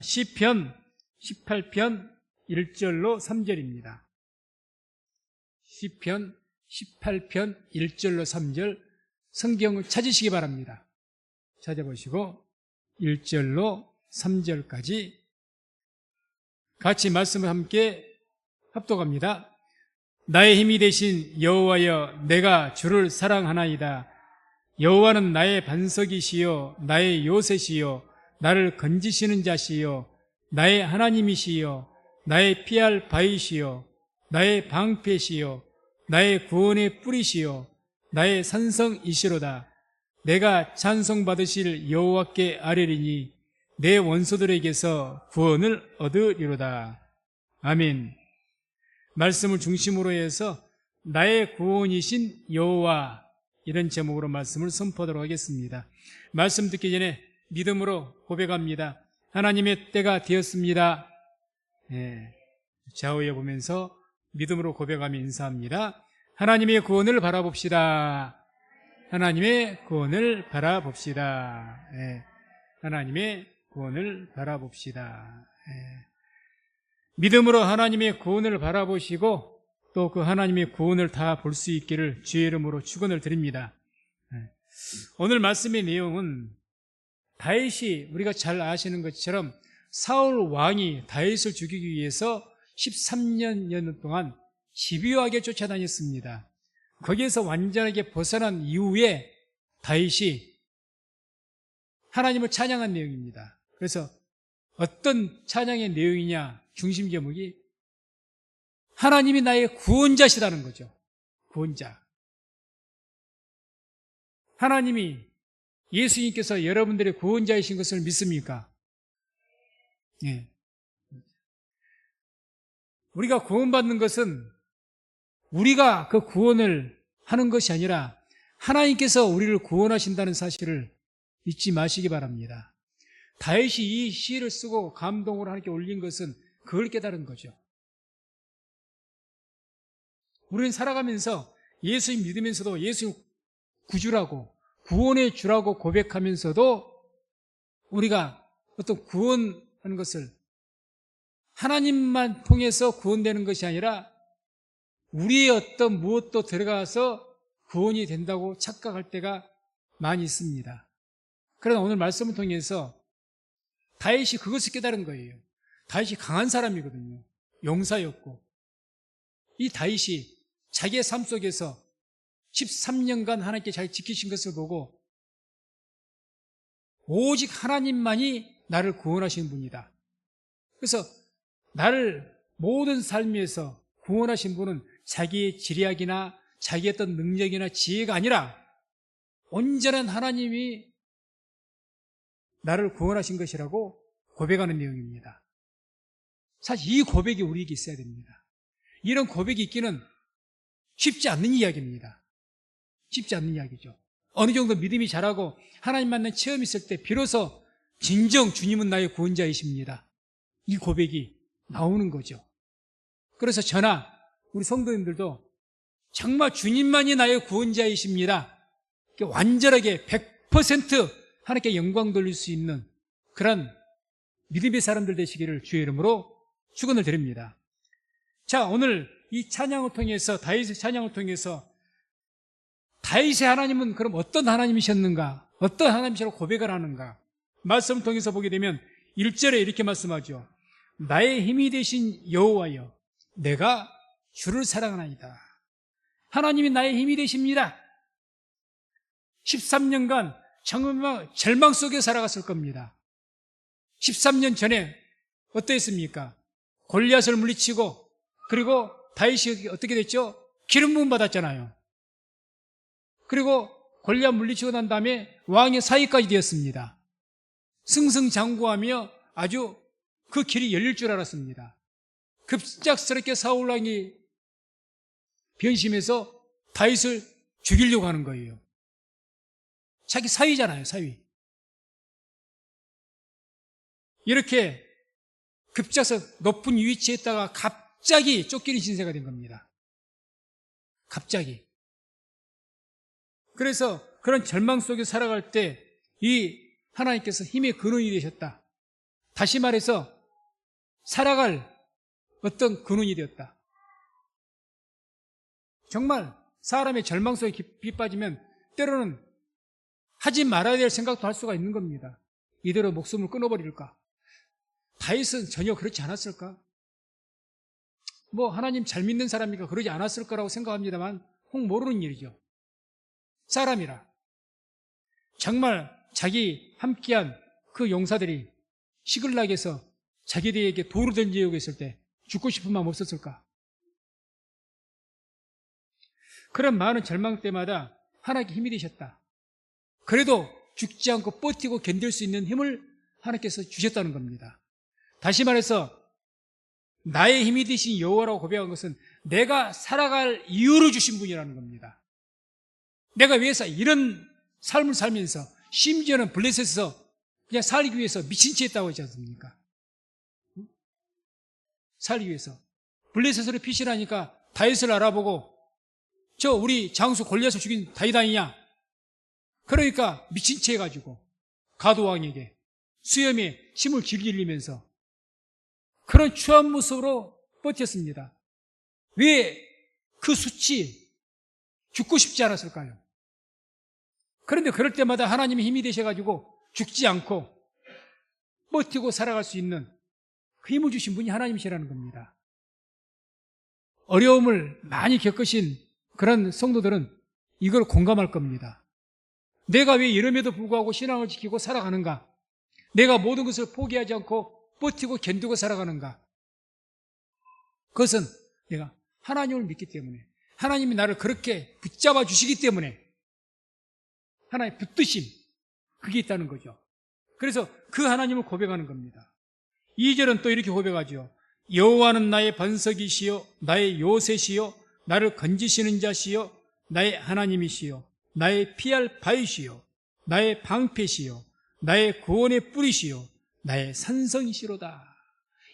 시편 18편 1절로 3절입니다. 시편 18편 1절로 3절 성경을 찾으시기 바랍니다. 찾아보시고 1절로 3절까지 같이 말씀을 함께 합독합니다. 나의 힘이 되신 여호와여, 내가 주를 사랑하나이다. 여호와는 나의 반석이시요 나의 요새시요 나를 건지시는 자시요 나의 하나님이시요 나의 피할 바위시요 나의 방패시요 나의 구원의 뿌리시요 나의 산성이시로다. 내가 찬송받으실 여호와께 아뢰리니 내 원수들에게서 구원을 얻으리로다. 아멘. 말씀을 중심으로 해서 나의 구원이신 여호와, 이런 제목으로 말씀을 선포하도록 하겠습니다. 말씀 듣기 전에 믿음으로 고백합니다. 하나님의 때가 되었습니다. 좌우에 보면서 믿음으로 고백하며 인사합니다. 하나님의 구원을 바라봅시다. 하나님의 구원을 바라봅시다. 하나님의 구원을 바라봅시다. 믿음으로 하나님의 구원을 바라보시고 또 그 하나님의 구원을 다 볼 수 있기를 주의 이름으로 축원을 드립니다. 오늘 말씀의 내용은 다윗이, 우리가 잘 아시는 것처럼 사울 왕이 다윗을 죽이기 위해서 13년 동안 집요하게 쫓아다녔습니다. 거기에서 완전하게 벗어난 이후에 다윗이 하나님을 찬양한 내용입니다. 그래서 어떤 찬양의 내용이냐, 중심 제목이 하나님이 나의 구원자시라는 거죠. 구원자. 하나님이, 예수님께서 여러분들의 구원자이신 것을 믿습니까? 예. 우리가 구원받는 것은 우리가 그 구원을 하는 것이 아니라 하나님께서 우리를 구원하신다는 사실을 잊지 마시기 바랍니다. 다윗이 이 시를 쓰고 감동으로 하나님께 올린 것은 그걸 깨달은 거죠. 우리는 살아가면서 예수님 믿으면서도 예수님 구주라고, 구원의 주라고 고백하면서도 우리가 어떤 구원하는 것을 하나님만 통해서 구원되는 것이 아니라 우리의 어떤 무엇도 들어가서 구원이 된다고 착각할 때가 많이 있습니다. 그러나 오늘 말씀을 통해서 다윗이 그것을 깨달은 거예요. 다윗이 강한 사람이거든요. 용사였고, 이 다윗이 자기의 삶 속에서 13년간 하나님께 잘 지키신 것을 보고 오직 하나님만이 나를 구원하시는 분이다. 그래서 나를 모든 삶에서 구원하신 분은 자기의 지략이나 자기의 어떤 능력이나 지혜가 아니라 온전한 하나님이 나를 구원하신 것이라고 고백하는 내용입니다. 사실 이 고백이 우리에게 있어야 됩니다. 이런 고백이 있기는 쉽지 않는 이야기입니다. 쉽지 않는 이야기죠. 어느 정도 믿음이 자라고 하나님 만난 체험이 있을 때 비로소 진정 주님은 나의 구원자이십니다, 이 고백이 나오는 거죠. 그래서 저나 우리 성도님들도 정말 주님만이 나의 구원자이십니다, 완전하게 100% 하나님께 영광 돌릴 수 있는 그런 믿음의 사람들 되시기를 주의 이름으로 축원을 드립니다. 자, 오늘 이 찬양을 통해서, 다윗의 찬양을 통해서 다윗의 하나님은 그럼 어떤 하나님이셨는가, 어떤 하나님이시라고 고백을 하는가, 말씀을 통해서 보게 되면 1절에 이렇게 말씀하죠. 나의 힘이 되신 여호와여, 내가 주를 사랑하나이다. 하나님이 나의 힘이 되십니다. 13년간 정말 절망 속에 살아갔을 겁니다. 13년 전에 어떠했습니까? 골리앗을 물리치고, 그리고 다윗이 어떻게 됐죠? 기름 부음 받았잖아요. 그리고 골리앗 물리치고 난 다음에 왕의 사위까지 되었습니다. 승승장구하며 아주 그 길이 열릴 줄 알았습니다. 급작스럽게 사울 왕이 변심해서 다윗을 죽이려고 하는 거예요. 자기 사위잖아요, 사위. 이렇게 급작스럽게 높은 위치에 있다가 갑자기 쫓기는 신세가 된 겁니다. 갑자기. 그래서 그런 절망 속에 살아갈 때 이 하나님께서 힘의 근원이 되셨다, 다시 말해서 살아갈 어떤 근원이 되었다. 정말 사람의 절망 속에 깊이 빠지면 때로는 하지 말아야 될 생각도 할 수가 있는 겁니다. 이대로 목숨을 끊어버릴까? 다윗은 전혀 그렇지 않았을까? 하나님 잘 믿는 사람이니까 그러지 않았을 거라고 생각합니다만 혹 모르는 일이죠. 사람이라. 정말 자기 함께한 그 용사들이 시글락에서 자기들에게 돌을 던지려고 했을 때 죽고 싶은 마음 없었을까? 그런 많은 절망 때마다 하나님께 힘이 되셨다. 그래도 죽지 않고 버티고 견딜 수 있는 힘을 하나님께서 주셨다는 겁니다. 다시 말해서 나의 힘이 되신 여호와라고 고백한 것은 내가 살아갈 이유를 주신 분이라는 겁니다. 내가 위해서 이런 삶을 살면서 심지어는 블레셋에서 그냥 살기 위해서 미친 채 했다고 하지 않습니까? 살기 위해서. 블레셋으로 피신하니까 다윗을 알아보고 저 우리 장수 골리앗을 죽인 다윗 아니냐? 그러니까 미친 채 해가지고 가도왕에게 수염에 침을 길게 흘리면서 그런 추한 모습으로 버텼습니다. 왜 그 수치 죽고 싶지 않았을까요? 그런데 그럴 때마다 하나님의 힘이 되셔가지고 죽지 않고 버티고 살아갈 수 있는 그 힘을 주신 분이 하나님이시라는 겁니다. 어려움을 많이 겪으신 그런 성도들은 이걸 공감할 겁니다. 내가 왜 이름에도 불구하고 신앙을 지키고 살아가는가? 내가 모든 것을 포기하지 않고 버티고 견디고 살아가는가? 그것은 내가 하나님을 믿기 때문에, 하나님이 나를 그렇게 붙잡아 주시기 때문에 하나님의 붙드심, 그게 있다는 거죠. 그래서 그 하나님을 고백하는 겁니다. 2절은 또 이렇게 고백하죠. 여호와는 나의 반석이시요 나의 요새시요 나를 건지시는 자시요 나의 하나님이시요 나의 피할 바위시요 나의 방패시요 나의 구원의 뿌리시요 나의 산성이시로다.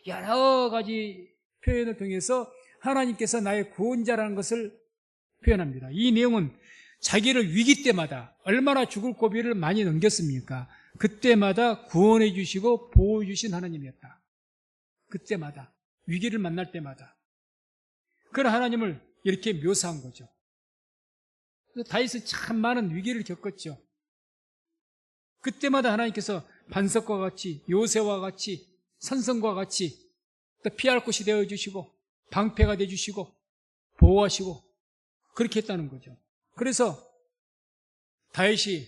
여러 가지 표현을 통해서 하나님께서 나의 구원자라는 것을 표현합니다. 이 내용은 자기를 위기 때마다 얼마나 죽을 고비를 많이 넘겼습니까? 그때마다 구원해 주시고 보호해 주신 하나님이었다. 그때마다, 위기를 만날 때마다. 그런 하나님을 이렇게 묘사한 거죠. 그래서 다윗은 참 많은 위기를 겪었죠. 그때마다 하나님께서 반석과 같이, 요새와 같이, 산성과 같이 또 피할 곳이 되어주시고 방패가 되어주시고 보호하시고 그렇게 했다는 거죠. 그래서 다윗이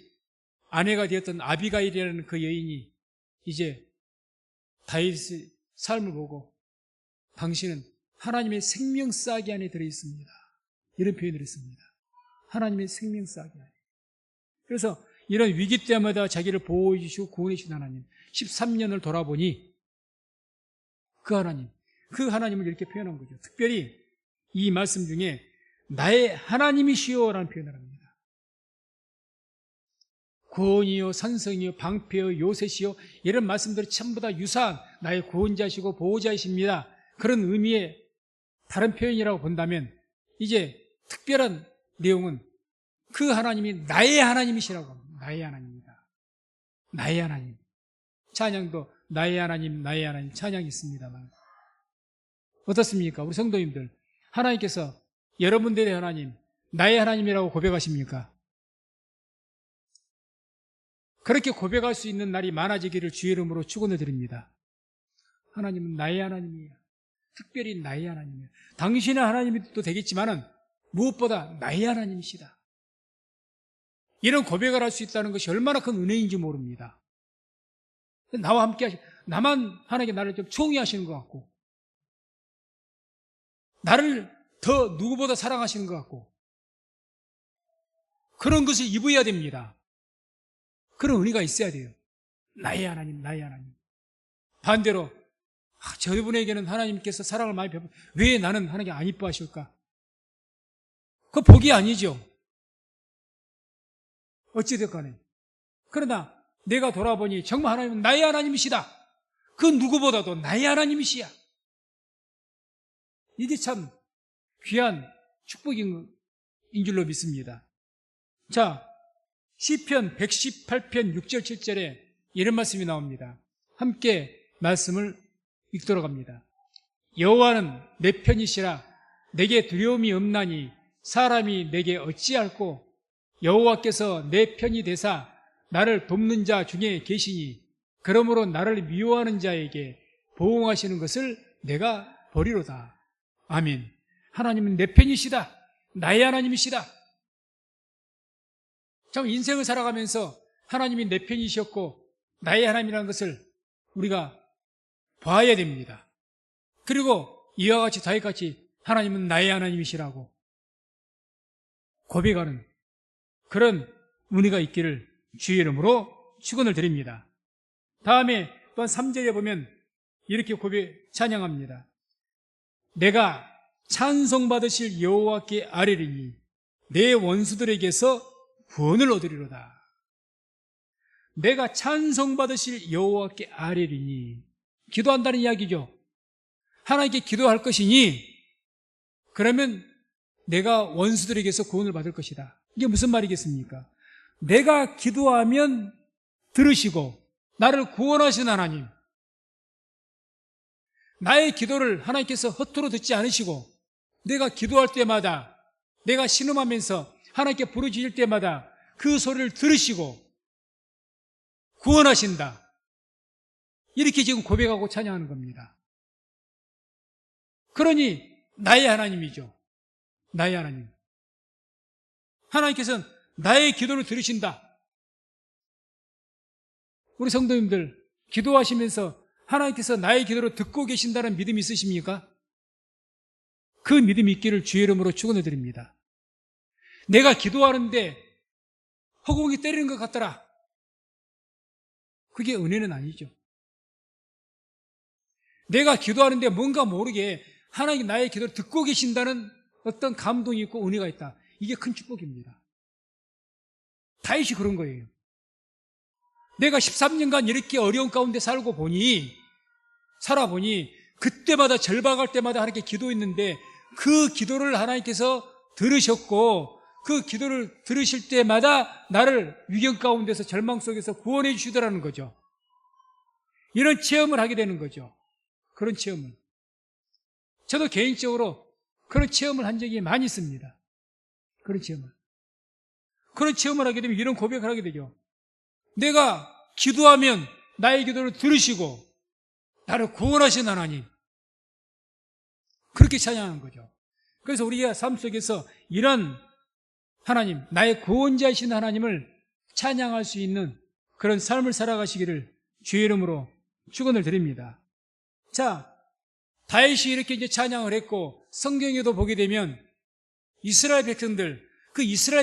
아내가 되었던 아비가일이라는 그 여인이 이제 다윗의 삶을 보고 당신은 하나님의 생명싸기 안에 들어있습니다. 이런 표현을 했습니다. 하나님의 생명싸기 안에. 그래서 이런 위기 때마다 자기를 보호해 주시고 구원해 주신 하나님, 13년을 돌아보니 그 하나님을 이렇게 표현한 거죠. 특별히 이 말씀 중에 나의 하나님이시오라는 표현을 합니다. 구원이요, 산성이요, 방패요, 요새시요, 이런 말씀들이 전부 다 유사한 나의 구원자시고 보호자이십니다. 그런 의미의 다른 표현이라고 본다면 이제 특별한 내용은 그 하나님이 나의 하나님이시라고 합니다. 나의 하나님입니다. 나의 하나님. 찬양도 나의 하나님, 나의 하나님 찬양이 있습니다만 어떻습니까? 우리 성도님들, 하나님께서 여러분들의 하나님, 나의 하나님이라고 고백하십니까? 그렇게 고백할 수 있는 날이 많아지기를 주의 이름으로 축원을 드립니다. 하나님은 나의 하나님이에요. 특별히 나의 하나님이에요. 당신의 하나님도 되겠지만은 무엇보다 나의 하나님이시다. 이런 고백을 할 수 있다는 것이 얼마나 큰 은혜인지 모릅니다. 나와 함께 나만 하나님께 나를 좀 총애하시는 것 같고 나를 더 누구보다 사랑하시는 것 같고 그런 것을 입어야 됩니다. 그런 은혜가 있어야 돼요. 나의 하나님, 나의 하나님. 반대로 저분에게는 하나님께서 사랑을 많이 베풀 왜 나는 하나님께 안 이뻐하실까? 그거 복이 아니죠. 어찌됐건 간에. 그러나 내가 돌아보니 정말 하나님은 나의 하나님이시다. 그 누구보다도 나의 하나님이시야. 이게 참 귀한 축복인 줄로 믿습니다. 자, 시편 118편 6절 7절에 이런 말씀이 나옵니다. 함께 말씀을 읽도록 합니다. 여호와는 내 편이시라 내게 두려움이 없나니 사람이 내게 어찌할꼬 여호와께서 내 편이 되사 나를 돕는 자 중에 계시니 그러므로 나를 미워하는 자에게 보응하시는 것을 내가 보리로다. 아멘. 하나님은 내 편이시다. 나의 하나님이시다. 참 인생을 살아가면서 하나님이 내 편이셨고 나의 하나님이라는 것을 우리가 봐야 됩니다. 그리고 이와 같이 다윗같이 하나님은 나의 하나님이시라고 고백하는 그런 은혜가 있기를 주의 이름으로 축원을 드립니다. 다음에 또한 3절에 보면 이렇게 찬양합니다. 내가 찬송받으실 여호와께 아뢰리니 내 원수들에게서 구원을 얻으리로다. 내가 찬송받으실 여호와께 아뢰리니 기도한다는 이야기죠. 하나님께 기도할 것이니 그러면 내가 원수들에게서 구원을 받을 것이다. 이게 무슨 말이겠습니까? 내가 기도하면 들으시고 나를 구원하신 하나님, 나의 기도를 하나님께서 허투루 듣지 않으시고 내가 기도할 때마다 내가 신음하면서 하나님께 부르짖을 때마다 그 소리를 들으시고 구원하신다. 이렇게 지금 고백하고 찬양하는 겁니다. 그러니 나의 하나님이죠. 나의 하나님. 하나님께서는 나의 기도를 들으신다. 우리 성도님들 기도하시면서 하나님께서 나의 기도를 듣고 계신다는 믿음이 있으십니까? 그 믿음이 있기를 주의 이름으로 축원을 드립니다. 내가 기도하는데 허공이 때리는 것 같더라. 그게 은혜는 아니죠. 내가 기도하는데 뭔가 모르게 하나님 나의 기도를 듣고 계신다는 어떤 감동이 있고 은혜가 있다. 이게 큰 축복입니다. 다윗이 그런 거예요. 내가 13년간 이렇게 어려운 가운데 살아보니 그때마다 절박할 때마다 하나님께 기도했는데 그 기도를 하나님께서 들으셨고 그 기도를 들으실 때마다 나를 위경 가운데서 절망 속에서 구원해 주시더라는 거죠. 이런 체험을 하게 되는 거죠. 그런 체험을. 저도 개인적으로 그런 체험을 한 적이 많이 있습니다. 그런 체험을 하게 되면 이런 고백을 하게 되죠. 내가 기도하면 나의 기도를 들으시고 나를 구원하신 하나님, 그렇게 찬양하는 거죠. 그래서 우리가 삶 속에서 이런 하나님, 나의 구원자이신 하나님을 찬양할 수 있는 그런 삶을 살아가시기를 주의 이름으로 축원을 드립니다. 자, 다윗이 이렇게 이제 찬양을 했고 성경에도 보게 되면 이스라엘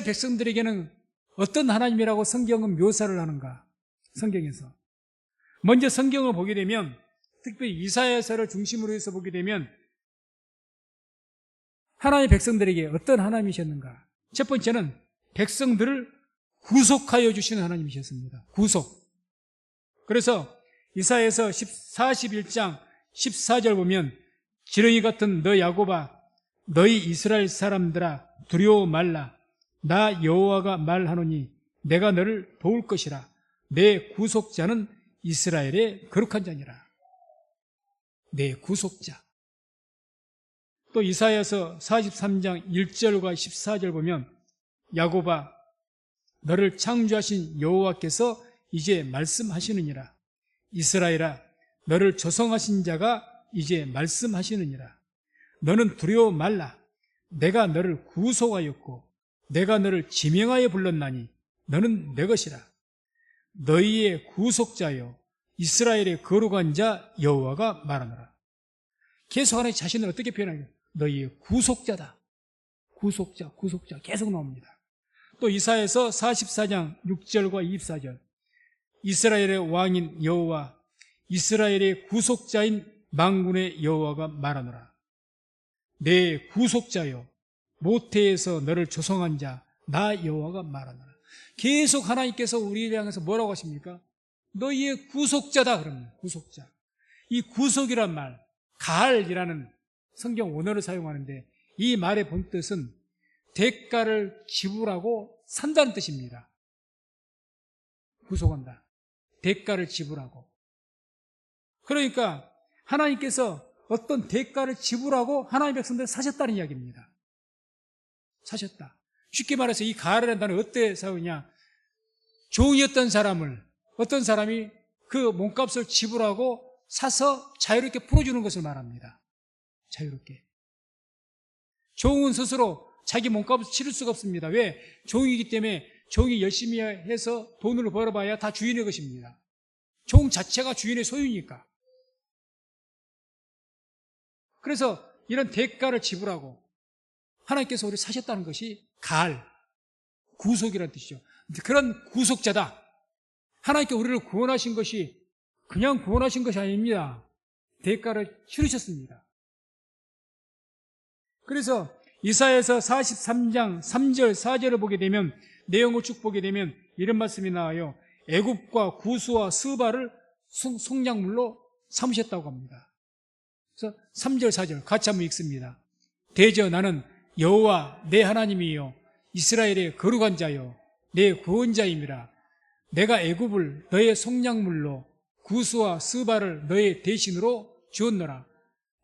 백성들에게는 어떤 하나님이라고 성경은 묘사를 하는가? 성경에서. 먼저 성경을 보게 되면 특별히 이사야서를 중심으로 해서 보게 되면 하나님의 백성들에게 어떤 하나님이셨는가? 첫 번째는 백성들을 구속하여 주시는 하나님이셨습니다. 구속. 그래서 이사야서 41장 14절 보면 지렁이 같은 너 야곱아 너희 이스라엘 사람들아 두려워 말라. 나 여호와가 말하노니 내가 너를 도울 것이라. 내 구속자는 이스라엘의 거룩한 자니라. 내 구속자. 또 이사야서 43장 1절과 14절 보면 야곱아 너를 창조하신 여호와께서 이제 말씀하시느니라. 이스라엘아 너를 조성하신 자가 이제 말씀하시느니라. 너는 두려워 말라. 내가 너를 구속하였고 내가 너를 지명하여 불렀나니 너는 내 것이라. 너희의 구속자여 이스라엘의 거룩한 자 여호와가 말하노라. 계속 하나님 자신을 어떻게 표현하냐? 너희의 구속자다. 구속자 계속 나옵니다. 또 이사야서 44장 6절과 24절 이스라엘의 왕인 여호와 이스라엘의 구속자인 만군의 여호와가 말하노라. 내 구속자여 모태에서 너를 조성한 자 나 여호와가 말하노라. 계속 하나님께서 우리를 향해서 뭐라고 하십니까? 너희의 구속자다 그러면 구속자. 이 구속이란 말, 가알이라는 성경 원어를 사용하는데 이 말의 본뜻은 대가를 지불하고 산다는 뜻입니다. 구속한다. 대가를 지불하고. 그러니까 하나님께서 어떤 대가를 지불하고 하나님의 백성들을 사셨다는 이야기입니다. 사셨다. 쉽게 말해서 이 가을이라는 단어를 어떻게 사용하냐. 종이었던 사람을 어떤 사람이 그 몸값을 지불하고 사서 자유롭게 풀어주는 것을 말합니다. 자유롭게. 종은 스스로 자기 몸값을 치를 수가 없습니다. 왜? 종이기 때문에 종이 열심히 해서 돈을 벌어봐야 다 주인의 것입니다. 종 자체가 주인의 소유니까. 그래서 이런 대가를 지불하고 하나님께서 우리를 사셨다는 것이 가을, 구속이라는 뜻이죠. 그런 구속자다. 하나님께 우리를 구원하신 것이 그냥 구원하신 것이 아닙니다. 대가를 치르셨습니다. 그래서 이사야서 43장 3절 4절을 보게 되면 내용을 쭉 보게 되면 이런 말씀이 나와요. 애굽과 구스와 스바를 속량물로 삼으셨다고 합니다. 그래서 3절 4절 같이 한번 읽습니다. 대저 나는 여호와 내 하나님이요 이스라엘의 거룩한 자요 내 구원자임이라. 내가 애굽을 너의 속량물로 구스와 스바를 너의 대신으로 주었노라.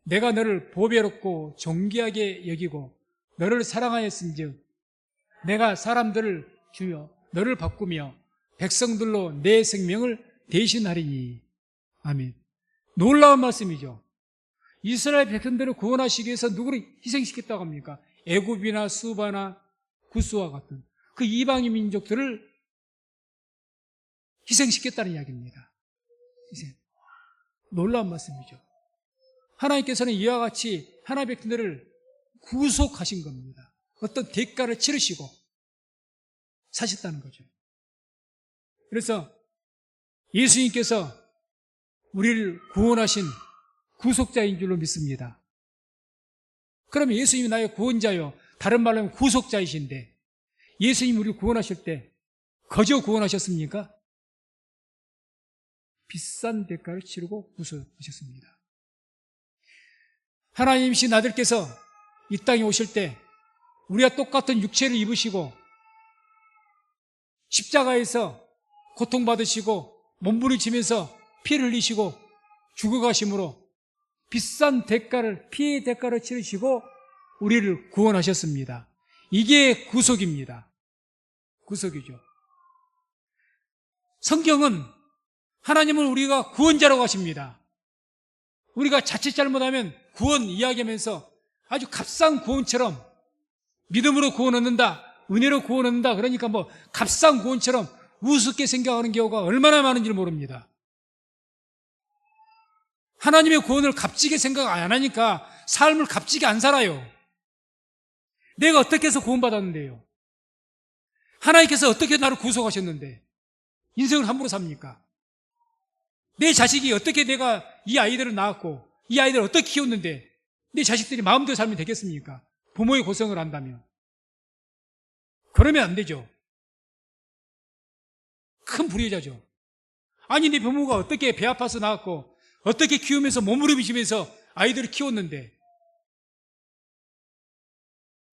내가 너를 보배롭고 존귀하게 여기고 너를 사랑하였은즉 내가 사람들을 주여 너를 바꾸며 백성들로 내 생명을 대신하리니. 아멘. 놀라운 말씀이죠. 이스라엘 백성들을 구원하시기 위해서 누구를 희생시켰다고 합니까? 애굽이나 스바나 구스와 같은 그 이방인 민족들을 희생시켰다는 이야기입니다. 희생. 놀라운 말씀이죠. 하나님께서는 이와 같이 하나님의 백성들을 구속하신 겁니다. 어떤 대가를 치르시고 사셨다는 거죠. 그래서 예수님께서 우리를 구원하신 구속자인 줄로 믿습니다. 그러면 예수님이 나의 구원자요, 다른 말로 하면 구속자이신데 예수님이 우리를 구원하실 때 거저 구원하셨습니까? 비싼 대가를 치르고 구속하셨습니다. 하나님이신 아들께서 이 땅에 오실 때 우리와 똑같은 육체를 입으시고 십자가에서 고통받으시고 몸부림치면서 피를 흘리시고 죽어가심으로 비싼 대가를, 피의 대가를 치르시고 우리를 구원하셨습니다. 이게 구속입니다. 구속이죠. 성경은 하나님은 우리가 구원자라고 하십니다. 우리가 자칫 잘못하면 구원 이야기하면서 아주 값싼 구원처럼 믿음으로 구원 얻는다, 은혜로 구원 얻는다, 그러니까 뭐 값싼 구원처럼 우습게 생각하는 경우가 얼마나 많은지 모릅니다. 하나님의 구원을 값지게 생각 안 하니까 삶을 값지게 안 살아요. 내가 어떻게 해서 구원받았는데요? 하나님께서 어떻게 나를 구속하셨는데 인생을 함부로 삽니까? 내 자식이 어떻게 내가 이 아이들을 낳았고 이 아이들을 어떻게 키웠는데 내 자식들이 마음대로 살면 되겠습니까? 부모의 고생을 한다면. 그러면 안 되죠. 큰 불효자죠. 아니 네 부모가 어떻게 배 아파서 낳았고 어떻게 키우면서 몸부림치면서 아이들을 키웠는데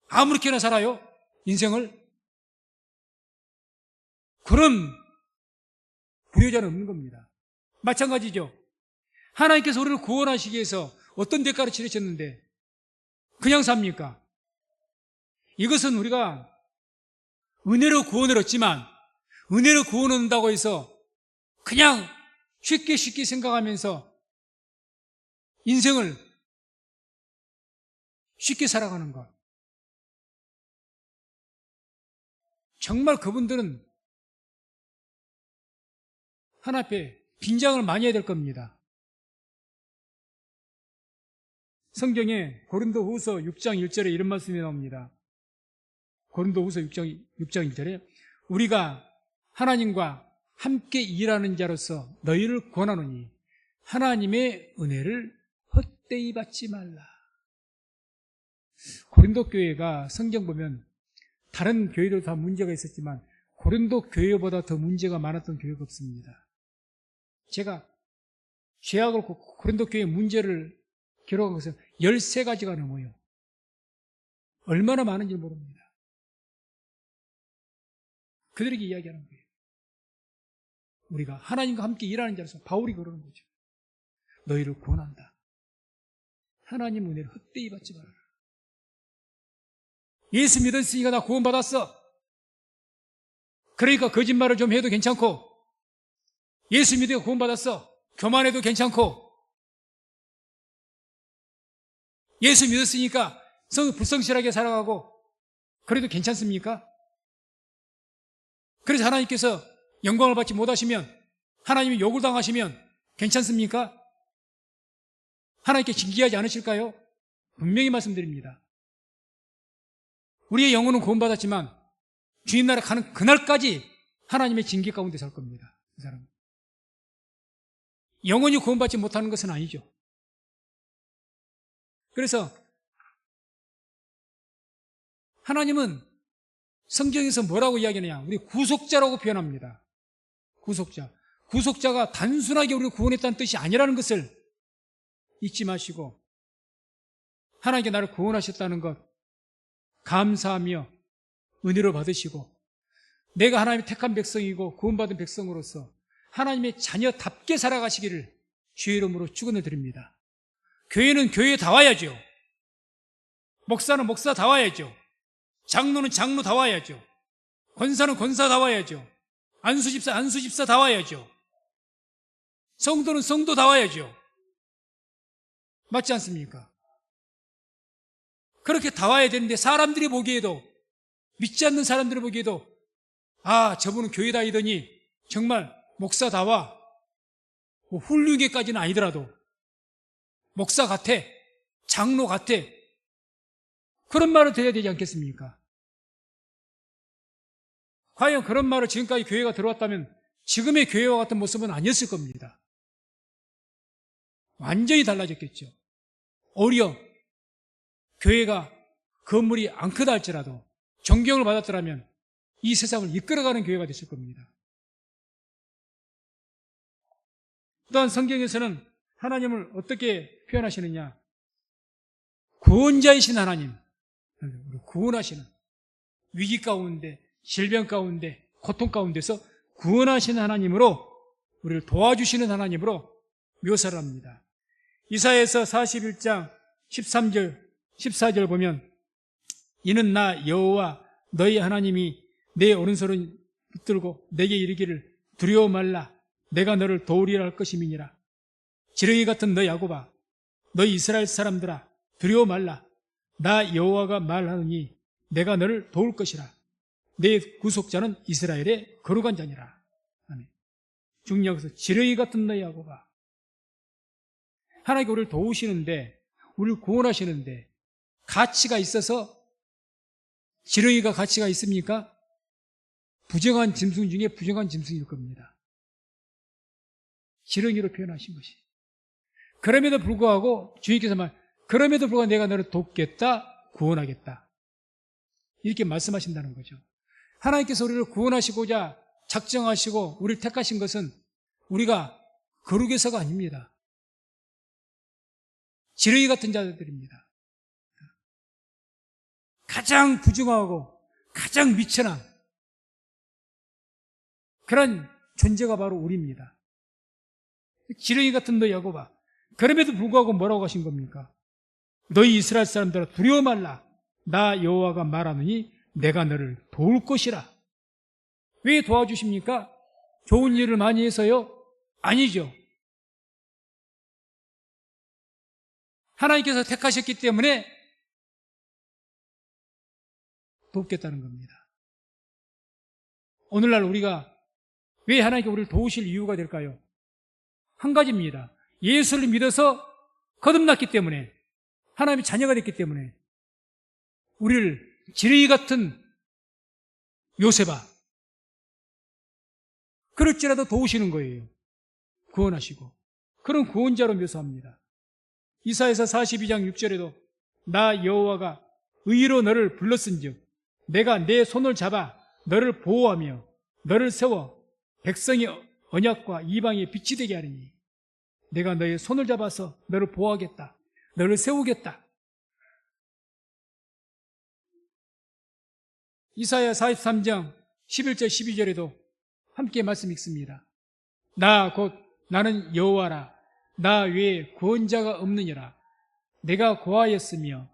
아무렇게나 살아요? 인생을? 그런 불효자는 없는 겁니다. 마찬가지죠. 하나님께서 우리를 구원하시기 위해서 어떤 대가를 치르셨는데 그냥 삽니까? 이것은 우리가 은혜로 구원을 얻지만 은혜로 구원 얻는다고 해서 그냥 쉽게 생각하면서 인생을 쉽게 살아가는 것. 정말 그분들은 하나님 앞에 빈장을 많이 해야 될 겁니다. 성경에 고린도후서 6장 1절에 이런 말씀이 나옵니다. 고린도후서 6장 1절에 우리가 하나님과 함께 일하는 자로서 너희를 권하노니 하나님의 은혜를 헛되이 받지 말라. 고린도 교회가 성경 보면 다른 교회도 다 문제가 있었지만 고린도 교회보다 더 문제가 많았던 교회가 없습니다. 제가 죄악을 고린도 교회의 문제를 기록한 것은 13가지가 넘어요. 얼마나 많은지 모릅니다. 그들에게 이야기하는 거예요. 우리가 하나님과 함께 일하는 자로서 바울이 그러는 거죠. 너희를 구원한다. 하나님 은혜를 헛되이 받지 말아라. 예수 믿었으니까 나 구원받았어. 그러니까 거짓말을 좀 해도 괜찮고, 예수 믿으니까 구원받았어. 교만해도 괜찮고, 예수 믿었으니까 불성실하게 살아가고, 그래도 괜찮습니까? 그래서 하나님께서 영광을 받지 못하시면, 하나님이 욕을 당하시면 괜찮습니까? 하나님께 징계하지 않으실까요? 분명히 말씀드립니다. 우리의 영혼은 구원받았지만 주님 나라 가는 그날까지 하나님의 징계 가운데 살 겁니다. 그 사람은. 영원히 구원받지 못하는 것은 아니죠. 그래서 하나님은 성경에서 뭐라고 이야기하느냐? 우리 구속자라고 표현합니다. 구속자. 구속자가 단순하게 우리를 구원했다는 뜻이 아니라는 것을 잊지 마시고, 하나님께 나를 구원하셨다는 것 감사하며 은혜로 받으시고, 내가 하나님의 택한 백성이고 구원받은 백성으로서 하나님의 자녀답게 살아가시기를 주의 이름으로 축원을 드립니다. 교회는 교회다워야죠. 목사는 목사다워야죠. 장로는 장로다워야죠. 권사는 권사다워야죠. 안수집사 안수집사다워야죠. 성도는 성도다워야죠. 맞지 않습니까? 그렇게 다와야 되는데, 사람들이 보기에도, 믿지 않는 사람들이 보기에도, 아, 저분은 교회 다니더니 정말 목사다와, 뭐 훌륭하게까지는 아니더라도 목사 같아, 장로 같아, 그런 말을 드려야 되지 않겠습니까? 과연 그런 말을 지금까지 교회가 들어왔다면 지금의 교회와 같은 모습은 아니었을 겁니다. 완전히 달라졌겠죠. 오히려 교회가 건물이 안 크다 할지라도 존경을 받았더라면 이 세상을 이끌어가는 교회가 됐을 겁니다. 또한 성경에서는 하나님을 어떻게 표현하시느냐? 구원자이신 하나님, 구원하시는, 위기 가운데, 질병 가운데, 고통 가운데서 구원하시는 하나님으로, 우리를 도와주시는 하나님으로 묘사를 합니다. 이사야서 41장 13절, 14절 보면, 이는 나 여호와 너희 하나님이 내 오른손을 붙들고 내게 이르기를 두려워 말라, 내가 너를 도우리라 할 것임이니라. 지렁이 같은 너 야곱아, 너희 이스라엘 사람들아, 두려워 말라, 나 여호와가 말하느니 내가 너를 도울 것이라. 내 구속자는 이스라엘의 거룩한 자니라. 아멘. 중요해서 지렁이 같은 너 야곱아, 하나님께 우리를 도우시는데, 우리를 구원하시는데 가치가 있어서 지렁이가 가치가 있습니까? 부정한 짐승 중에 부정한 짐승일 겁니다. 지렁이로 표현하신 것이. 그럼에도 불구하고 주님께서 그럼에도 불구하고 내가 너를 돕겠다, 구원하겠다, 이렇게 말씀하신다는 거죠. 하나님께서 우리를 구원하시고자 작정하시고 우리를 택하신 것은 우리가 거룩해서가 아닙니다. 지렁이 같은 자들입니다. 가장 부정하고 가장 미천한 그런 존재가 바로 우리입니다. 지렁이 같은 너 야곱아, 그럼에도 불구하고 뭐라고 하신 겁니까? 너희 이스라엘 사람들아, 두려워 말라, 나 여호와가 말하느니 내가 너를 도울 것이라. 왜 도와주십니까? 좋은 일을 많이 해서요? 아니죠. 하나님께서 택하셨기 때문에 돕겠다는 겁니다. 오늘날 우리가 왜 하나님께 우리를 도우실 이유가 될까요? 한 가지입니다. 예수를 믿어서 거듭났기 때문에, 하나님의 자녀가 됐기 때문에 우리를 지렁이 같은 요셉아, 그럴지라도 도우시는 거예요. 구원하시고. 그런 구원자로 묘사합니다. 이사야서 42장 6절에도 나 여호와가 의로 너를 불렀은즉 내가 내 손을 잡아 너를 보호하며 너를 세워 백성의 언약과 이방의 빛이 되게 하리니 내가 너의 손을 잡아서 너를 보호하겠다, 너를 세우겠다. 이사야 43장 11절 12절에도 함께 말씀 읽습니다. 나 곧 나는 여호와라, 나 외에 구원자가 없느니라. 내가 고하였으며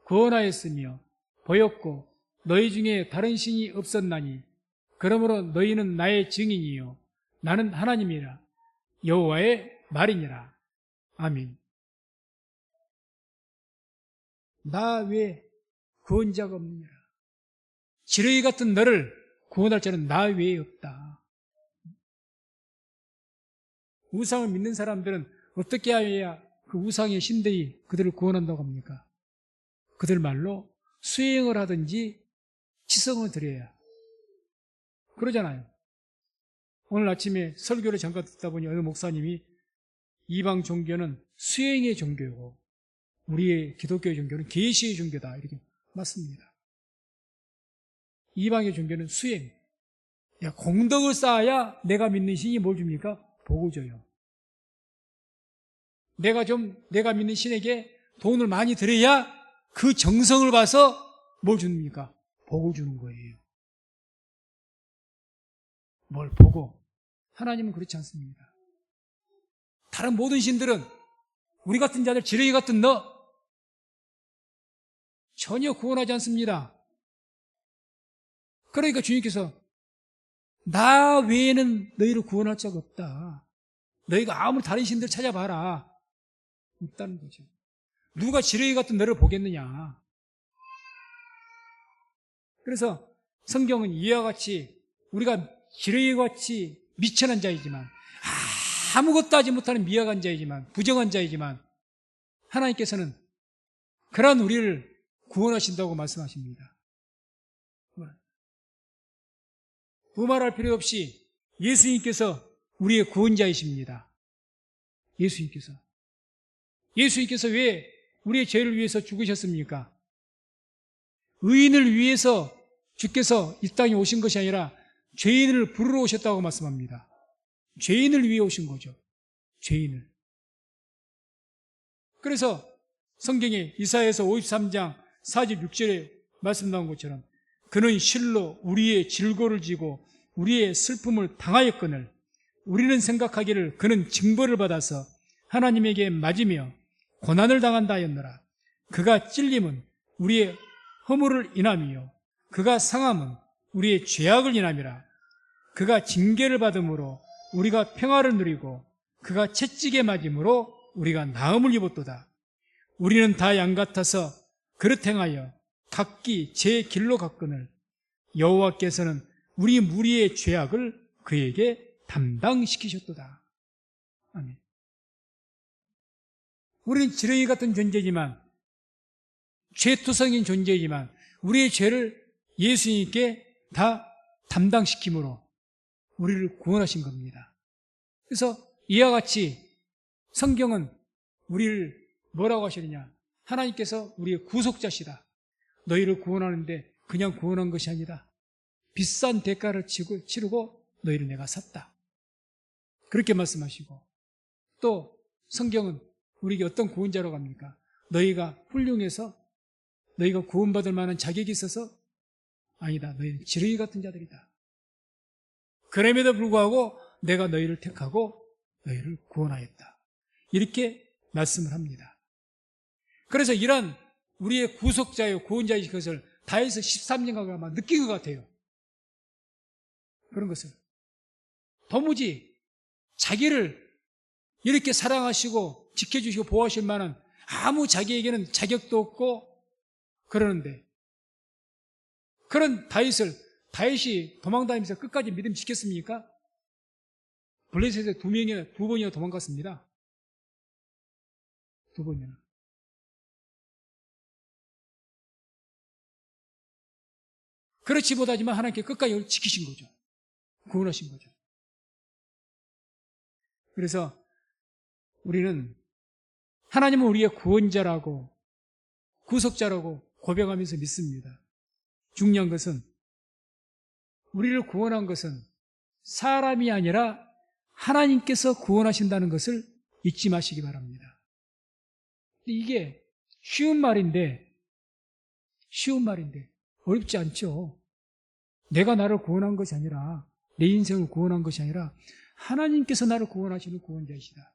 구원하였으며 보였고 너희 중에 다른 신이 없었나니 그러므로 너희는 나의 증인이요 나는 하나님이라. 여호와의 말이니라. 아멘. 나 외에 구원자가 없느니라. 지렁이 같은 너를 구원할 자는 나 외에 없다. 우상을 믿는 사람들은 어떻게 해야 그 우상의 신들이 그들을 구원한다고 합니까? 그들 말로 수행을 하든지 치성을 드려야. 그러잖아요. 오늘 아침에 설교를 잠깐 듣다 보니 어느 목사님이 이방 종교는 수행의 종교고 우리의 기독교의 종교는 계시의 종교다 이렇게 맞습니다. 이방의 종교는 수행. 공덕을 쌓아야 내가 믿는 신이 뭘 줍니까? 복을 줘요. 내가 믿는 신에게 돈을 많이 드려야 그 정성을 봐서 뭘 줍니까? 복을 주는 거예요. 뭘 보고? 하나님은 그렇지 않습니다. 다른 모든 신들은 우리 같은 자들, 지렁이 같은 너 전혀 구원하지 않습니다. 그러니까 주님께서 나 외에는 너희를 구원할 자가 없다. 너희가 아무리 다른 신들 찾아봐라. 없다는 거죠. 누가 지렁이 같은 너를 보겠느냐. 그래서 성경은 이와 같이 우리가 지렁이같이 미천한 자이지만 아무것도 하지 못하는 미약한 자이지만 부정한 자이지만 하나님께서는 그러한 우리를 구원하신다고 말씀하십니다. 두말할 필요 없이 예수님께서 우리의 구원자이십니다. 예수님께서 왜 우리의 죄를 위해서 죽으셨습니까? 의인을 위해서 주께서 이 땅에 오신 것이 아니라 죄인을 부르러 오셨다고 말씀합니다. 죄인을 위해 오신 거죠. 죄인을. 그래서 성경에 이사야서 53장 46절에 말씀 나온 것처럼 그는 실로 우리의 질고를 지고 우리의 슬픔을 당하였거늘 우리는 생각하기를 그는 징벌을 받아서 하나님에게 맞으며 고난을 당한다 하였노라. 그가 찔림은 우리의 허물을 인함이요 그가 상함은 우리의 죄악을 인함이라. 그가 징계를 받음으로 우리가 평화를 누리고 그가 채찍에 맞음으로 우리가 나음을 입었도다. 우리는 다 양 같아서 그릇 행하여 각기 제 길로 갔거늘 여호와께서는 우리 무리의 죄악을 그에게 담당시키셨도다. 아멘. 우리는 지렁이 같은 존재지만 죄투성인 존재이지만 우리의 죄를 예수님께 다 담당시킴으로 우리를 구원하신 겁니다. 그래서 이와 같이 성경은 우리를 뭐라고 하시느냐? 하나님께서 우리의 구속자시다. 너희를 구원하는데 그냥 구원한 것이 아니다. 비싼 대가를 치르고 너희를 내가 샀다. 그렇게 말씀하시고 또 성경은 우리에게 어떤 구원자라고 합니까? 너희가 훌륭해서 너희가 구원받을 만한 자격이 있어서 아니다. 너희는 지렁이 같은 자들이다. 그럼에도 불구하고 내가 너희를 택하고 너희를 구원하였다. 이렇게 말씀을 합니다. 그래서 이런 우리의 구속자요 구원자이신 것을 다해서 13년간 아마 느낀 것 같아요. 그런 것을 도무지 자기를 이렇게 사랑하시고 지켜주시고 보호하실 만한 아무 자기에게는 자격도 없고 그러는데 그런 다윗이 도망다니면서 끝까지 믿음 지켰습니까? 블레셋에 두 번이나 도망갔습니다. 두 번이나. 그렇지 못하지만 하나님께 끝까지 지키신 거죠. 구원하신 거죠. 그래서 우리는 하나님은 우리의 구원자라고 구속자라고 고백하면서 믿습니다. 중요한 것은 우리를 구원한 것은 사람이 아니라 하나님께서 구원하신다는 것을 잊지 마시기 바랍니다. 이게 쉬운 말인데 어렵지 않죠. 내가 나를 구원한 것이 아니라 내 인생을 구원한 것이 아니라 하나님께서 나를 구원하시는 구원자이시다.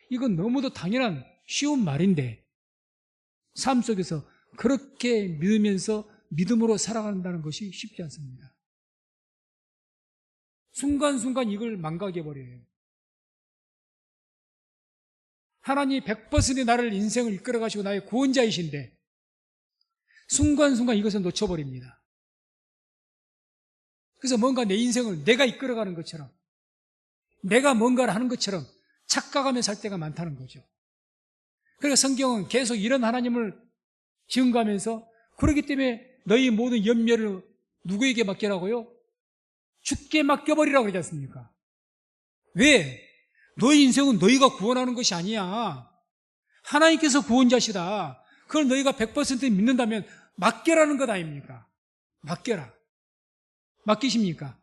이건 너무도 당연한 쉬운 말인데 삶 속에서 그렇게 믿으면서 믿음으로 살아간다는 것이 쉽지 않습니다. 순간순간 이걸 망각해버려요. 하나님이 100% 나를 인생을 이끌어가시고 나의 구원자이신데 순간순간 이것을 놓쳐버립니다. 그래서 뭔가 내 인생을 내가 이끌어가는 것처럼 내가 뭔가를 하는 것처럼 착각하며 살 때가 많다는 거죠. 그러니까 성경은 계속 이런 하나님을 증거하면서 그렇기 때문에 너희 모든 염려를 누구에게 맡기라고요? 주께 맡겨버리라고 그러지 않습니까? 왜? 너희 인생은 너희가 구원하는 것이 아니야. 하나님께서 구원자시다. 그걸 너희가 100% 믿는다면 맡겨라는 것 아닙니까? 맡겨라. 맡기십니까?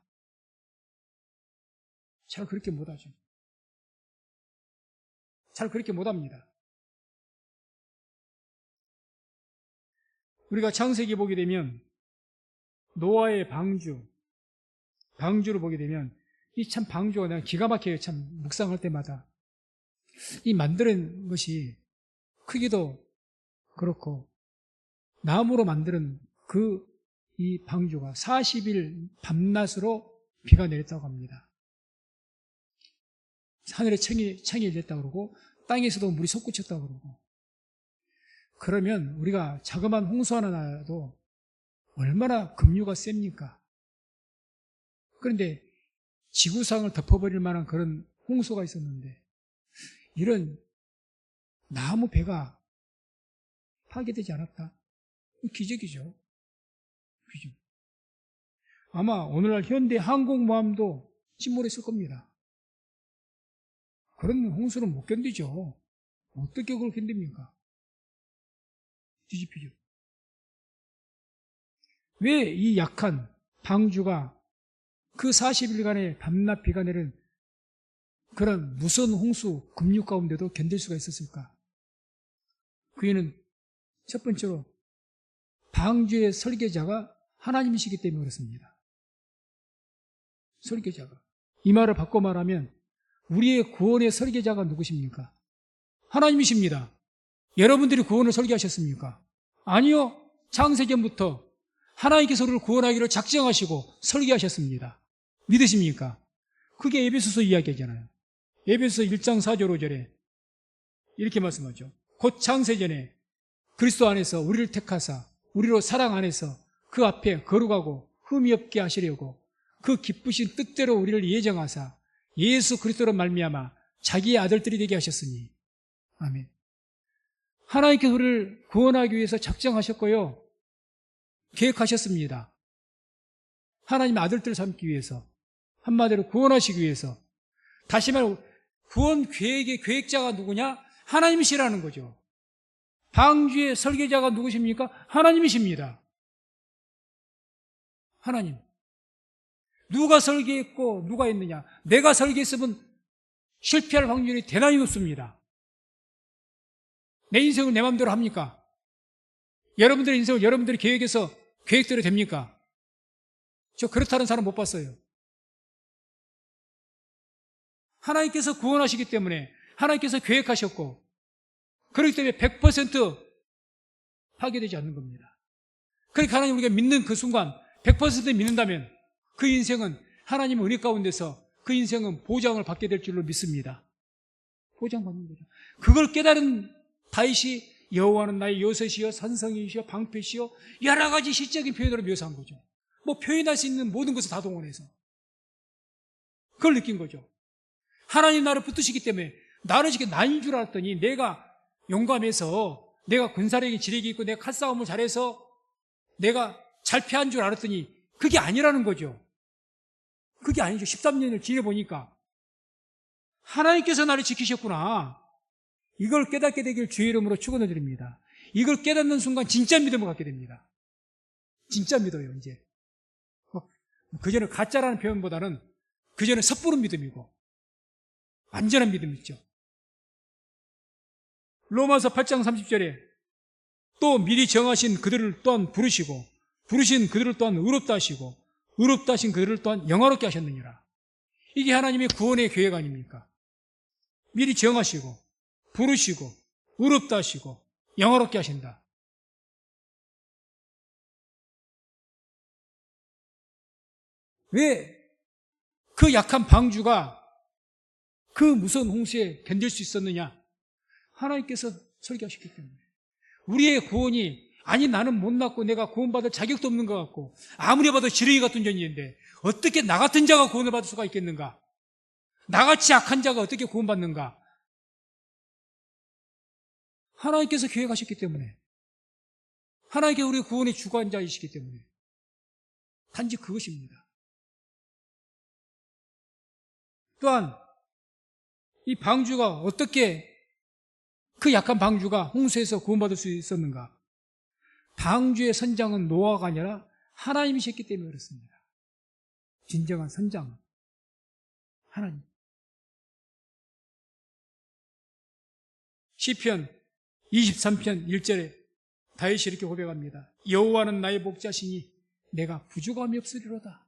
잘 그렇게 못하죠. 잘 그렇게 못합니다. 우리가 창세기 보게 되면 노아의 방주를 보게 되면 이 참 방주가 내가 기가 막혀요. 참 묵상할 때마다 이 만드는 것이 크기도 그렇고 나무로 만드는 이 방주가 40일 밤낮으로 비가 내렸다고 합니다. 하늘에 창이 열렸다고 그러고 땅에서도 물이 솟구쳤다고 그러고 그러면 우리가 자그마한 홍수 하나 나도 얼마나 급류가 셉니까? 그런데 지구상을 덮어버릴 만한 그런 홍수가 있었는데 이런 나무 배가 파괴되지 않았다? 기적이죠. 기적. 아마 오늘날 현대 항공모함도 침몰했을 겁니다. 그런 홍수는 못 견디죠. 어떻게 그걸 견딥니까? 뒤집히죠. 왜 이 약한 방주가 그 40일간의 밤낮 비가 내린 그런 무서운 홍수, 급류 가운데도 견딜 수가 있었을까? 그 이유는 첫 번째로 방주의 설계자가 하나님이시기 때문에 그렇습니다. 설계자가. 이 말을 바꿔 말하면 우리의 구원의 설계자가 누구십니까? 하나님이십니다. 여러분들이 구원을 설계하셨습니까? 아니요. 창세전부터 하나님께서 우리를 구원하기로 작정하시고 설계하셨습니다. 믿으십니까? 그게 에베소서 이야기잖아요. 에베소서 1장 4절 5절에 이렇게 말씀하죠. 곧 창세전에 그리스도 안에서 우리를 택하사 우리로 사랑 안에서 그 앞에 거룩하고 흠이 없게 하시려고 그 기쁘신 뜻대로 우리를 예정하사 예수 그리스도로 말미암아 자기의 아들들이 되게 하셨으니 아멘. 하나님께서 우리를 구원하기 위해서 작정하셨고요. 계획하셨습니다. 하나님의 아들들을 삼기 위해서 한마디로 구원하시기 위해서 다시 말해 구원 계획의 계획자가 누구냐? 하나님이시라는 거죠. 방주의 설계자가 누구십니까? 하나님이십니다. 하나님. 누가 설계했고 누가 했느냐? 내가 설계했으면 실패할 확률이 대단히 높습니다. 내 인생을 내 마음대로 합니까? 여러분들의 인생을 여러분들이 계획해서 계획대로 됩니까? 저 그렇다는 사람 못 봤어요. 하나님께서 구원하시기 때문에 하나님께서 계획하셨고 그렇기 때문에 100% 파괴되지 않는 겁니다. 그러니까 하나님 우리가 믿는 그 순간 100% 믿는다면 그 인생은 하나님의 은혜 가운데서 그 인생은 보장을 받게 될 줄로 믿습니다. 보장받는 거죠. 그걸 깨달은 다윗이 여호와는 나의 요새시여 산성이시여 방패시여 여러 가지 시적인 표현으로 묘사한 거죠. 뭐 표현할 수 있는 모든 것을 다 동원해서 그걸 느낀 거죠. 하나님 나를 붙드시기 때문에 나를 지금 나인 줄 알았더니 내가 용감해서 내가 군사력이 지력이 있고 내가 칼싸움을 잘해서 내가 잘 패한 줄 알았더니 그게 아니라는 거죠. 그게 아니죠. 13년을 지내보니까 하나님께서 나를 지키셨구나. 이걸 깨닫게 되길 주의 이름으로 축원을 드립니다. 이걸 깨닫는 순간 진짜 믿음을 갖게 됩니다. 진짜 믿어요. 이제 그전에 가짜라는 표현보다는 그전에 섣부른 믿음이고 완전한 믿음 있죠. 로마서 8장 30절에 또 미리 정하신 그들을 또한 부르시고 부르신 그들을 또한 의롭다 하시고 의롭다 하신 그들을 또한 영화롭게 하셨느니라. 이게 하나님의 구원의 계획 아닙니까? 미리 정하시고 부르시고 의롭다 하시고 영화롭게 하신다. 왜 그 약한 방주가 그 무서운 홍수에 견딜 수 있었느냐? 하나님께서 설계하셨기 때문에. 우리의 구원이 아니 나는 못났고 내가 구원받을 자격도 없는 것 같고 아무리 봐도 지렁이 같은 존재인데 어떻게 나 같은 자가 구원을 받을 수가 있겠는가? 나같이 악한 자가 어떻게 구원받는가? 하나님께서 계획하셨기 때문에, 하나님께 우리 구원의 주관자이시기 때문에 단지 그것입니다. 또한 이 방주가 어떻게, 그 약한 방주가 홍수에서 구원받을 수 있었는가? 방주의 선장은 노아가 아니라 하나님이셨기 때문에 그렇습니다. 진정한 선장은 하나님. 시편 23편 1절에 다윗이 이렇게 고백합니다. 여호와는 나의 목자시니 내가 부족함이 없으리로다.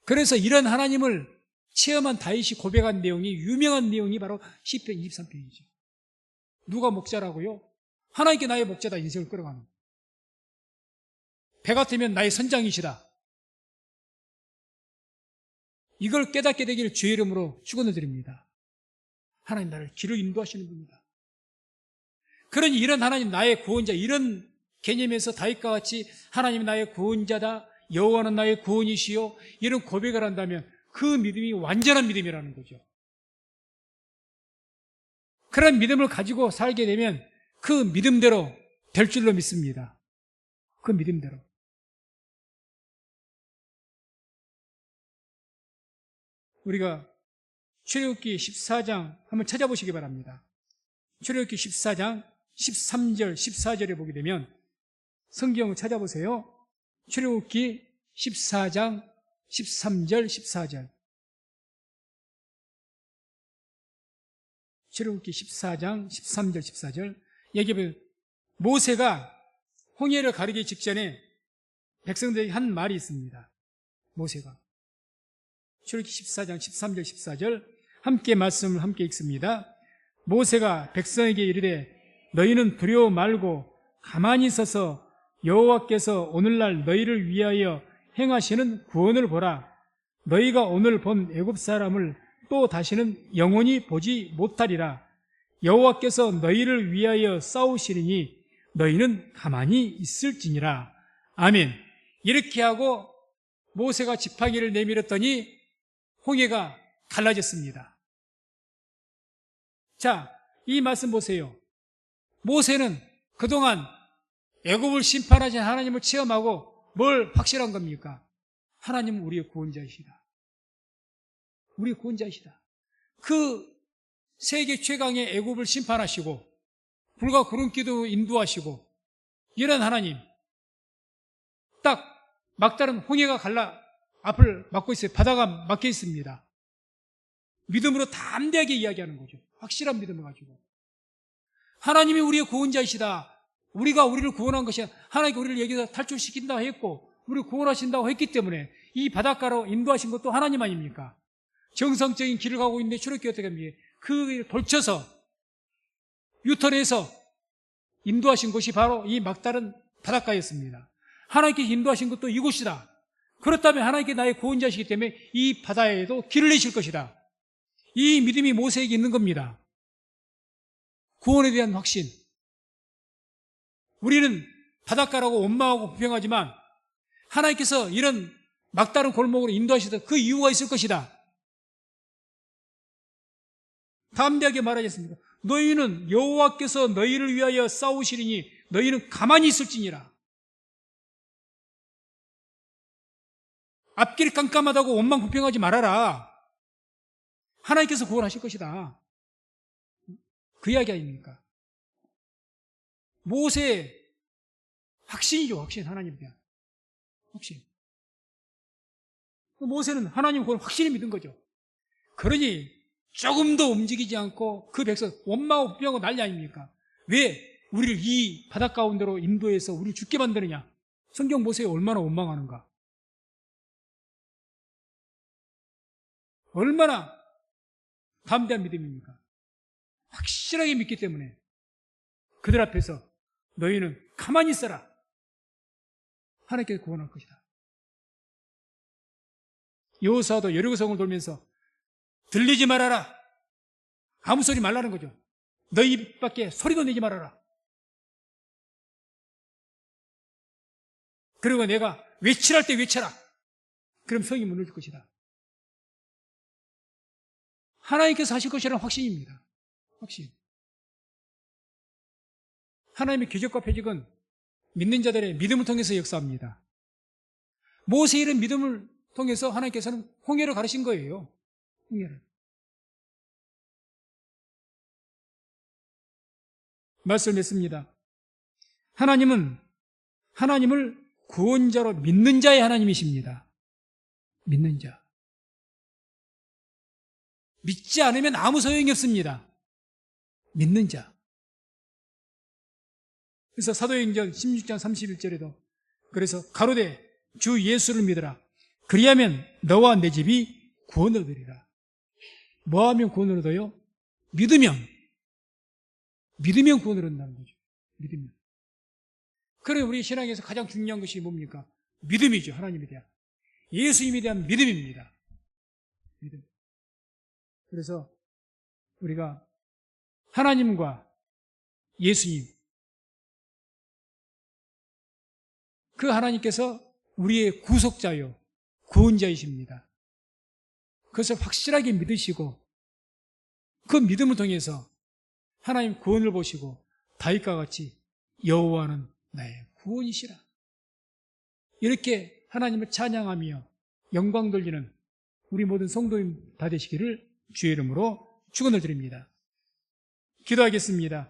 그래서 이런 하나님을 체험한 다윗이 고백한 내용이, 유명한 내용이 바로 시편 23편이죠. 누가 목자라고요? 하나님께 나의 목자다, 인생을 끌어가는. 배 같으면 나의 선장이시다. 이걸 깨닫게 되기를 주의 이름으로 축원을 드립니다. 하나님 나를 길을 인도하시는 분이다. 그러니 이런 하나님 나의 구원자, 이런 개념에서 다윗과 같이 하나님 나의 구원자다, 여호와는 나의 구원이시요, 이런 고백을 한다면 그 믿음이 완전한 믿음이라는 거죠. 그런 믿음을 가지고 살게 되면 그 믿음대로 될 줄로 믿습니다. 그 믿음대로. 우리가 출애굽기 14장 한번 찾아보시기 바랍니다. 출애굽기 14장 13절, 14절에 보게 되면 성경을 찾아보세요. 출애굽기 14장 13절, 14절. 출애굽기 14장 13절, 14절. 여기 보면 모세가 홍해를 가르기 직전에 백성들에게 한 말이 있습니다. 모세가. 출애굽기 14장 13절, 14절. 함께 말씀을 함께 읽습니다. 모세가 백성에게 이르되 너희는 두려워 말고 가만히 서서 여호와께서 오늘날 너희를 위하여 행하시는 구원을 보라. 너희가 오늘 본 애굽 사람을 또 다시는 영원히 보지 못하리라. 여호와께서 너희를 위하여 싸우시리니 너희는 가만히 있을지니라. 아멘. 이렇게 하고 모세가 지팡이를 내밀었더니 홍해가 갈라졌습니다. 자, 이 말씀 보세요. 모세는 그동안 애굽을 심판하신 하나님을 체험하고 뭘 확실한 겁니까? 하나님은 우리의 구원자이시다. 우리의 구원자이시다. 그 세계 최강의 애굽을 심판하시고 불과 구름기도 인도하시고 이런 하나님, 딱 막다른 홍해가 갈라 앞을 막고 있어요. 바다가 막혀 있습니다. 믿음으로 담대하게 이야기하는 거죠. 확실한 믿음을 가지고. 하나님이 우리의 구원자이시다. 우리가 우리를 구원한 것이 하나님께 우리를 여기서 탈출시킨다 했고 우리를 구원하신다고 했기 때문에 이 바닷가로 인도하신 것도 하나님 아닙니까? 정상적인 길을 가고 있는데 출애굽기 어떻게 합니까? 그 길을 돌쳐서 유턴해서 인도하신 곳이 바로 이 막다른 바닷가였습니다. 하나님께 인도하신 것도 이곳이다. 그렇다면 하나님께 나의 구원자시기 때문에 이 바다에도 길을 내실 것이다. 이 믿음이 모세에게 있는 겁니다. 구원에 대한 확신. 우리는 바닷가라고 원망하고 불평하지만 하나님께서 이런 막다른 골목으로 인도하시던 그 이유가 있을 것이다. 담대하게 말하겠습니다. 너희는 여호와께서 너희를 위하여 싸우시리니 너희는 가만히 있을지니라. 앞길이 깜깜하다고 원망 불평하지 말아라. 하나님께서 구원하실 것이다. 그 이야기 아닙니까? 모세의 확신이죠. 확신. 하나님에 대한 확신. 모세는 하나님 구원을 확실히 믿은 거죠. 그러니 조금도 움직이지 않고 그 백성 원망하고 불평하고 난리 아닙니까? 왜 우리를 이 바닷 가운데로 인도해서 우리를 죽게 만드느냐? 성경 모세에 얼마나 원망하는가? 얼마나 담대한 믿음입니까? 확실하게 믿기 때문에 그들 앞에서 너희는 가만히 있어라. 하나님께서 구원할 것이다. 여호수아도 여리고성을 돌면서 들리지 말아라. 아무 소리 말라는 거죠. 너희 입 밖에 소리도 내지 말아라. 그리고 내가 외치랄 때 외쳐라. 그럼 성이 무너질 것이다. 하나님께서 하실 것이라는 확신입니다. 확신. 하나님의 기적과 표적은 믿는 자들의 믿음을 통해서 역사합니다. 모세의 이런 믿음을 통해서 하나님께서는 홍해를 가르신 거예요. 홍해를. 말씀을 맺습니다. 하나님은 하나님을 구원자로 믿는 자의 하나님이십니다. 믿는 자. 믿지 않으면 아무 소용이 없습니다. 믿는 자. 그래서 사도행전 16장 31절에도 그래서 가로되 주 예수를 믿으라. 그리하면 너와 내 집이 구원을 얻으리라. 뭐하면 구원을 얻어요? 믿으면 구원을 얻는다는 거죠. 믿으면. 그래 우리 신앙에서 가장 중요한 것이 뭡니까? 믿음이죠. 하나님에 대한. 예수님에 대한 믿음입니다. 믿음. 그래서 우리가 하나님과 예수님, 그 하나님께서 우리의 구속자요, 구원자이십니다. 그것을 확실하게 믿으시고 그 믿음을 통해서 하나님 구원을 보시고 다윗과 같이 여호와는 나의 구원이시라. 이렇게 하나님을 찬양하며 영광 돌리는 우리 모든 성도님 다 되시기를 주의 이름으로 축원을 드립니다. 기도하겠습니다.